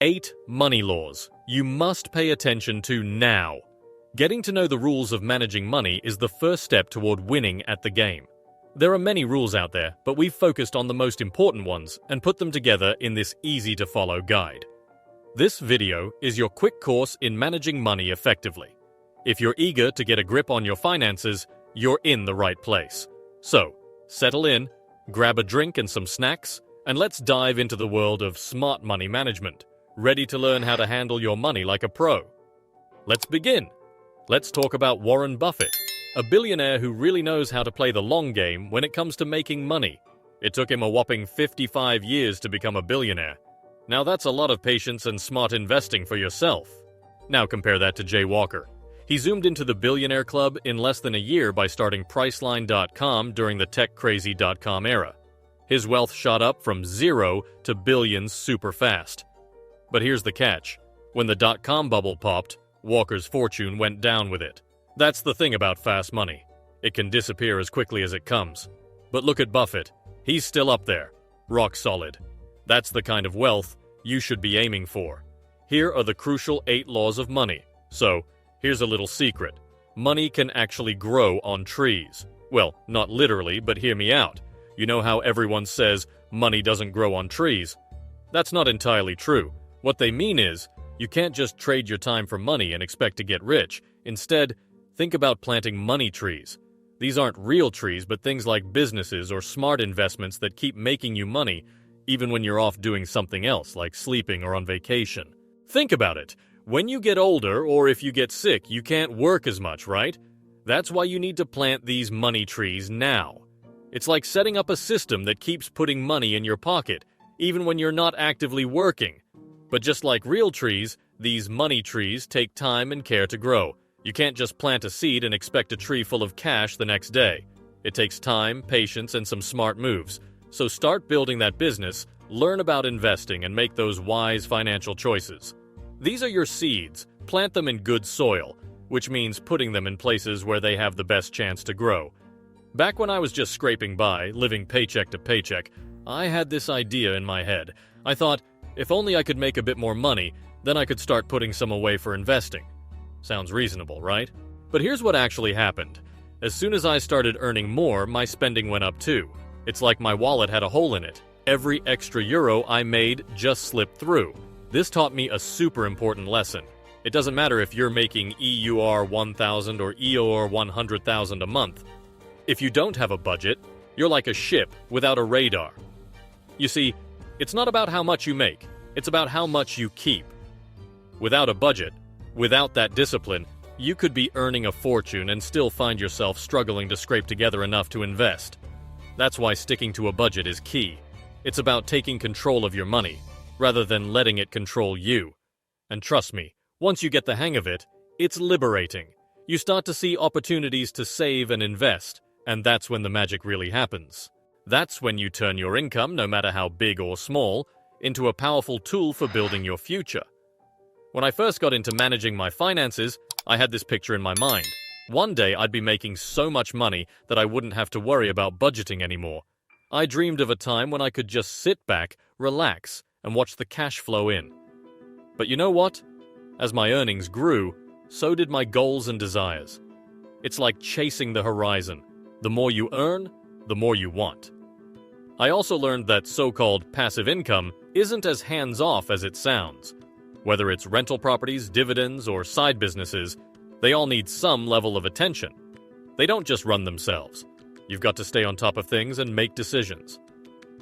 8 money laws you must pay attention to now. Getting to know the rules of managing money is the first step toward winning at the game. There are many rules out there, but we've focused on the most important ones and put them together in this easy-to-follow guide. This video is your quick course in managing money effectively. If you're eager to get a grip on your finances, you're in the right place. So, settle in, grab a drink and some snacks, and let's dive into the world of smart money management. Ready to learn how to handle your money like a pro? Let's begin. Let's talk about Warren Buffett, a billionaire who really knows how to play the long game when it comes to making money. It took him a whopping 55 years to become a billionaire. Now that's a lot of patience and smart investing for yourself. Now compare that to Jay Walker. He zoomed into the billionaire club in less than a year by starting Priceline.com during the tech-crazy.com era. His wealth shot up from zero to billions super fast. But here's the catch. When the dot-com bubble popped, Walker's fortune went down with it. That's the thing about fast money. It can disappear as quickly as it comes. But look at Buffett. He's still up there. Rock solid. That's the kind of wealth you should be aiming for. Here are the crucial 8 laws of money. So, here's a little secret. Money can actually grow on trees. Well, not literally, but hear me out. You know how everyone says money doesn't grow on trees? That's not entirely true. What they mean is, you can't just trade your time for money and expect to get rich. Instead, think about planting money trees. These aren't real trees, but things like businesses or smart investments that keep making you money, even when you're off doing something else, like sleeping or on vacation. Think about it. When you get older, or if you get sick, you can't work as much, right? That's why you need to plant these money trees now. It's like setting up a system that keeps putting money in your pocket, even when you're not actively working. But just like real trees, these money trees take time and care to grow. You can't just plant a seed and expect a tree full of cash the next day. It takes time, patience, and some smart moves. So start building that business, learn about investing, and make those wise financial choices. These are your seeds. Plant them in good soil, which means putting them in places where they have the best chance to grow. Back when I was just scraping by, living paycheck to paycheck, I had this idea in my head. I thought, if only I could make a bit more money, then I could start putting some away for investing. Sounds reasonable, right? But here's what actually happened. As soon as I started earning more, my spending went up too. It's like my wallet had a hole in it. Every extra euro I made just slipped through. This taught me a super important lesson. It doesn't matter if you're making EUR 1,000 or EUR 100,000 a month. If you don't have a budget, you're like a ship without a radar. You see, it's not about how much you make, it's about how much you keep. Without a budget, without that discipline, you could be earning a fortune and still find yourself struggling to scrape together enough to invest. That's why sticking to a budget is key. It's about taking control of your money, rather than letting it control you. And trust me, once you get the hang of it, it's liberating. You start to see opportunities to save and invest, and that's when the magic really happens. That's when you turn your income, no matter how big or small, into a powerful tool for building your future. When I first got into managing my finances, I had this picture in my mind. One day I'd be making so much money that I wouldn't have to worry about budgeting anymore. I dreamed of a time when I could just sit back, relax, and watch the cash flow in. But you know what? As my earnings grew, so did my goals and desires. It's like chasing the horizon. The more you earn, the more you want. I also learned that so-called passive income isn't as hands-off as it sounds. Whether it's rental properties, dividends, or side businesses, they all need some level of attention. They don't just run themselves. You've got to stay on top of things and make decisions.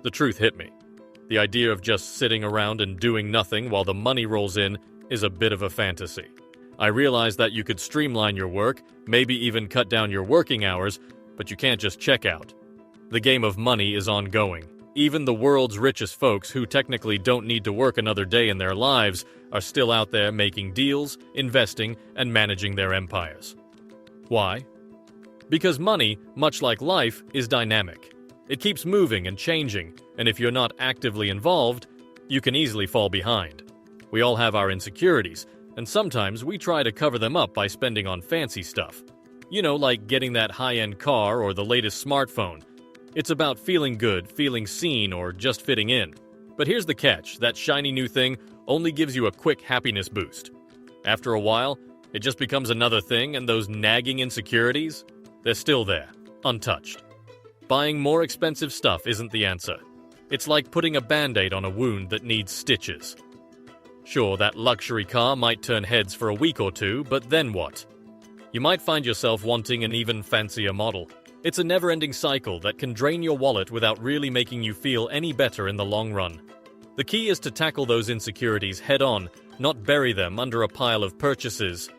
The truth hit me. The idea of just sitting around and doing nothing while the money rolls in is a bit of a fantasy. I realized that you could streamline your work, maybe even cut down your working hours, but you can't just check out. The game of money is ongoing. Even the world's richest folks who technically don't need to work another day in their lives are still out there making deals, investing, and managing their empires. Why? Because money, much like life, is dynamic. It keeps moving and changing, and if you're not actively involved, you can easily fall behind. We all have our insecurities, and sometimes we try to cover them up by spending on fancy stuff. You know, like getting that high-end car or the latest smartphone. It's about feeling good, feeling seen, or just fitting in. But here's the catch, that shiny new thing only gives you a quick happiness boost. After a while, it just becomes another thing, and those nagging insecurities, they're still there, untouched. Buying more expensive stuff isn't the answer. It's like putting a band-aid on a wound that needs stitches. Sure, that luxury car might turn heads for a week or two, but then what? You might find yourself wanting an even fancier model. It's a never-ending cycle that can drain your wallet without really making you feel any better in the long run. The key is to tackle those insecurities head-on, not bury them under a pile of purchases.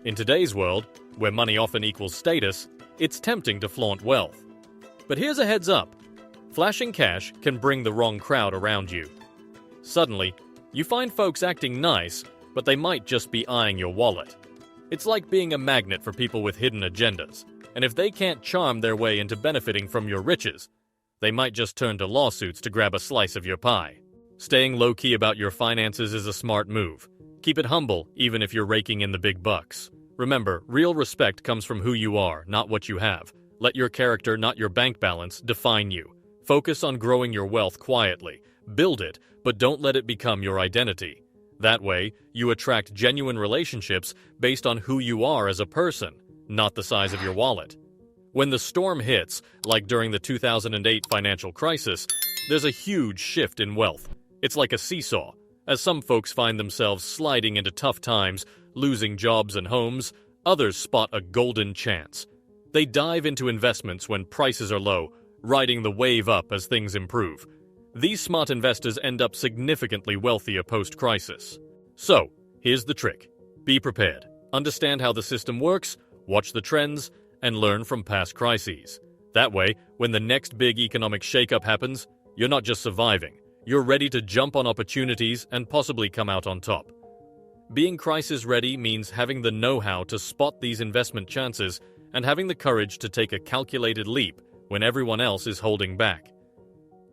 In today's world, where money often equals status, it's tempting to flaunt wealth. But here's a heads up. Flashing cash can bring the wrong crowd around you. Suddenly, you find folks acting nice, but they might just be eyeing your wallet. It's like being a magnet for people with hidden agendas, and if they can't charm their way into benefiting from your riches, they might just turn to lawsuits to grab a slice of your pie. Staying low-key about your finances is a smart move. Keep it humble, even if you're raking in the big bucks. Remember, real respect comes from who you are, not what you have. Let your character, not your bank balance, define you. Focus on growing your wealth quietly. Build it, but don't let it become your identity. That way, you attract genuine relationships based on who you are as a person, not the size of your wallet. When the storm hits, like during the 2008 financial crisis, there's a huge shift in wealth. It's like a seesaw. As some folks find themselves sliding into tough times, losing jobs and homes, others spot a golden chance. They dive into investments when prices are low, riding the wave up as things improve. These smart investors end up significantly wealthier post-crisis. So, here's the trick. Be prepared. Understand how the system works, watch the trends, and learn from past crises. That way, when the next big economic shakeup happens, you're not just surviving. You're ready to jump on opportunities and possibly come out on top. Being crisis-ready means having the know-how to spot these investment chances and having the courage to take a calculated leap when everyone else is holding back.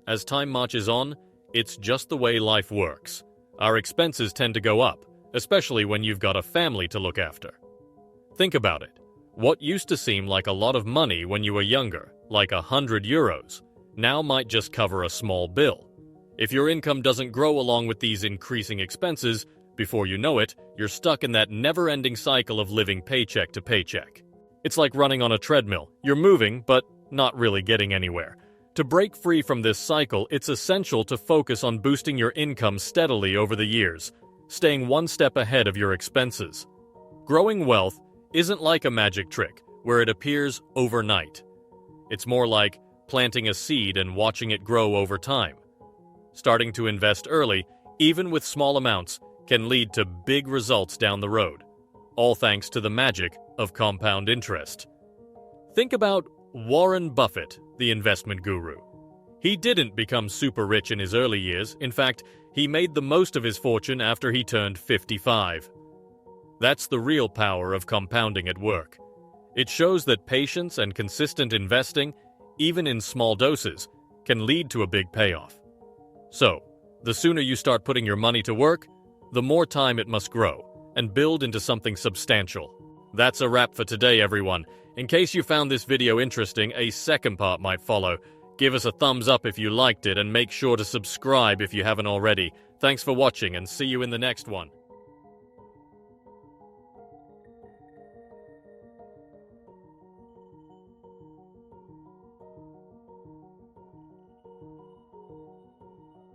As time marches on, it's just the way life works. Our expenses tend to go up, especially when you've got a family to look after. Think about it. What used to seem like a lot of money when you were younger, like €100, now might just cover a small bill. If your income doesn't grow along with these increasing expenses, before you know it, you're stuck in that never-ending cycle of living paycheck to paycheck. It's like running on a treadmill. You're moving, but not really getting anywhere. To break free from this cycle, it's essential to focus on boosting your income steadily over the years, staying one step ahead of your expenses. Growing wealth isn't like a magic trick, where it appears overnight. It's more like planting a seed and watching it grow over time. Starting to invest early, even with small amounts, can lead to big results down the road, all thanks to the magic of compound interest. Think about Warren Buffett, the investment guru. He didn't become super rich in his early years. In fact, he made the most of his fortune after he turned 55. That's the real power of compounding at work. It shows that patience and consistent investing, even in small doses, can lead to a big payoff. So, the sooner you start putting your money to work, the more time it must grow and build into something substantial. That's a wrap for today, everyone. In case you found this video interesting, a second part might follow. Give us a thumbs up if you liked it and make sure to subscribe if you haven't already. Thanks for watching and see you in the next one.